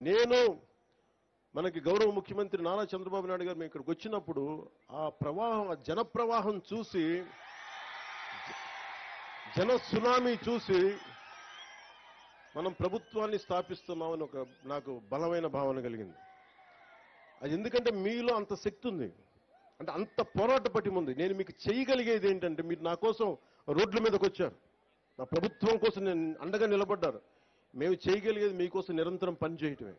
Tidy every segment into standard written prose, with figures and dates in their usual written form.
నేను మనకి గౌరవ ముఖ్యమంత్రి నారా చంద్రబాబు నాయుడు గారు మేము ఇక్కడికి వచ్చినప్పుడు ఆ ప్రవాహం ఆ జన ప్రవాహం చూసి జన సునామీ చూసి మనం ప్రభుత్వాన్ని స్థాపిస్తున్నామని నాకు బలమైన భావన కలిగింది. అది ఎందుకంటే మీలో అంత శక్తి ఉంది, అంటే అంత పోరాట పటిమ ఉంది. నేను మీకు చేయగలిగేది ఏంటంటే మీరు నా కోసం రోడ్ల మీదకి వచ్చారు, నా ప్రభుత్వం కోసం నేను అండగా నిలబడ్డారు. మేము చేయగలిగేది మీకోసం నిరంతరం పనిచేయటమే.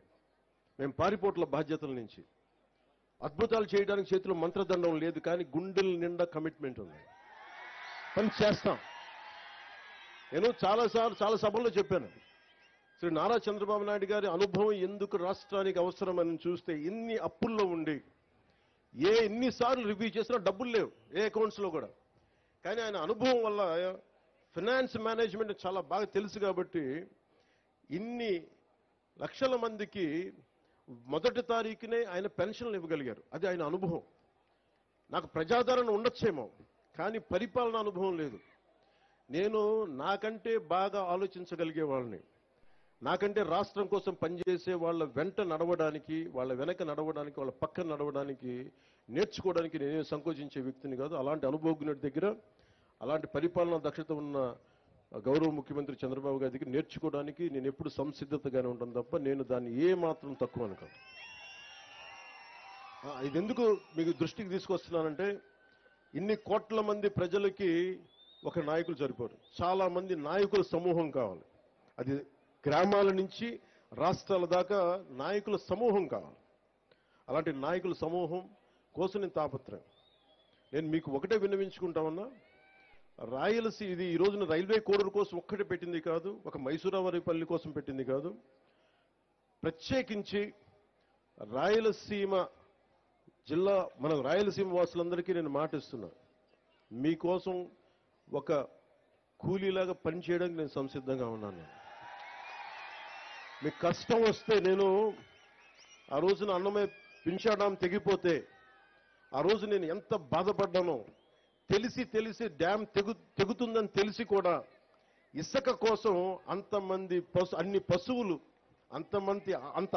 మేము పారిపోట్ల బాధ్యతల నుంచి అద్భుతాలు చేయడానికి చేతిలో మంత్రదండం లేదు, కానీ గుండెల నిండా కమిట్మెంట్ ఉంది. పని చేస్తాం. నేను చాలా సభల్లో చెప్పాను, శ్రీ నారా చంద్రబాబు నాయుడు గారి అనుభవం ఎందుకు రాష్ట్రానికి అవసరమని చూస్తే, ఇన్ని అప్పుల్లో ఉండి ఎన్నిసార్లు రివ్యూ చేసినా డబ్బులు లేవు ఏ అకౌంట్స్లో కూడా, కానీ ఆయన అనుభవం వల్ల ఫైనాన్స్ మేనేజ్మెంట్ చాలా బాగా తెలుసు కాబట్టి ఇన్ని లక్షల మందికి మొదటి తారీఖునే ఆయన పెన్షన్లు ఇవ్వగలిగారు. అది ఆయన అనుభవం. నాకు ప్రజాదరణ ఉండొచ్చేమో, కానీ పరిపాలన అనుభవం లేదు. నేను నాకంటే బాగా ఆలోచించగలిగే వాళ్ళని, నాకంటే రాష్ట్రం కోసం పనిచేసే వాళ్ళ వెంట నడవడానికి, వాళ్ళ వెనక నడవడానికి, వాళ్ళ పక్కన నడవడానికి, నేర్చుకోవడానికి నేనే సంకోచించే వ్యక్తిని కాదు. అలాంటి అనుభవజ్ఞుడి దగ్గర, అలాంటి పరిపాలనా దక్షత ఉన్న గౌరవ ముఖ్యమంత్రి చంద్రబాబు గారి దగ్గర నేర్చుకోవడానికి నేను ఎప్పుడు సంసిద్ధతగానే ఉంటాను తప్ప నేను దాన్ని ఏ మాత్రం తక్కువ అనుకోను. ఇది ఎందుకు మీకు దృష్టికి తీసుకొస్తున్నానంటే, ఇన్ని కోట్ల మంది ప్రజలకి ఒక నాయకులు సరిపోరు, చాలా మంది నాయకుల సమూహం కావాలి. అది గ్రామాల నుంచి రాష్ట్రాల దాకా నాయకుల సమూహం కావాలి. అలాంటి నాయకుల సమూహం కోసం నేను తాపత్రయం. నేను మీకు ఒకటే విన్నవించుకుంటామన్నా, ఇది ఈ రోజున రైల్వే కోడూరు కోసం ఒక్కటే పెట్టింది కాదు, ఒక మైసూరావరిపల్లి కోసం పెట్టింది కాదు. ప్రత్యేకించి రాయలసీమ జిల్లా, మన రాయలసీమ వాసులందరికీ నేను మాటిస్తున్నా, మీకోసం ఒక కూలీలాగా పనిచేయడానికి నేను సంసిద్ధంగా ఉన్నాను. మీకు కష్టం వస్తే, నేను ఆ రోజున అన్నమయ్య పింఛా డ్యాం తెగిపోతే ఆ రోజు నేను ఎంత బాధపడ్డానో, తెలిసి డ్యాం తెగుతుందని తెలిసి కూడా ఇసుక కోసం అన్ని పశువులు, అంత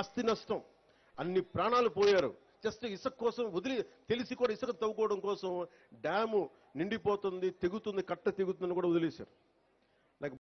ఆస్తి నష్టం, అన్ని ప్రాణాలు పోయారు జస్ట్ ఇసుక కోసం. తెలిసి కూడా ఇసుక తవ్వుకోవడం కోసం డ్యాము నిండిపోతుంది, తెగుతుంది, కట్ట తెగుతుందని కూడా వదిలేశారు.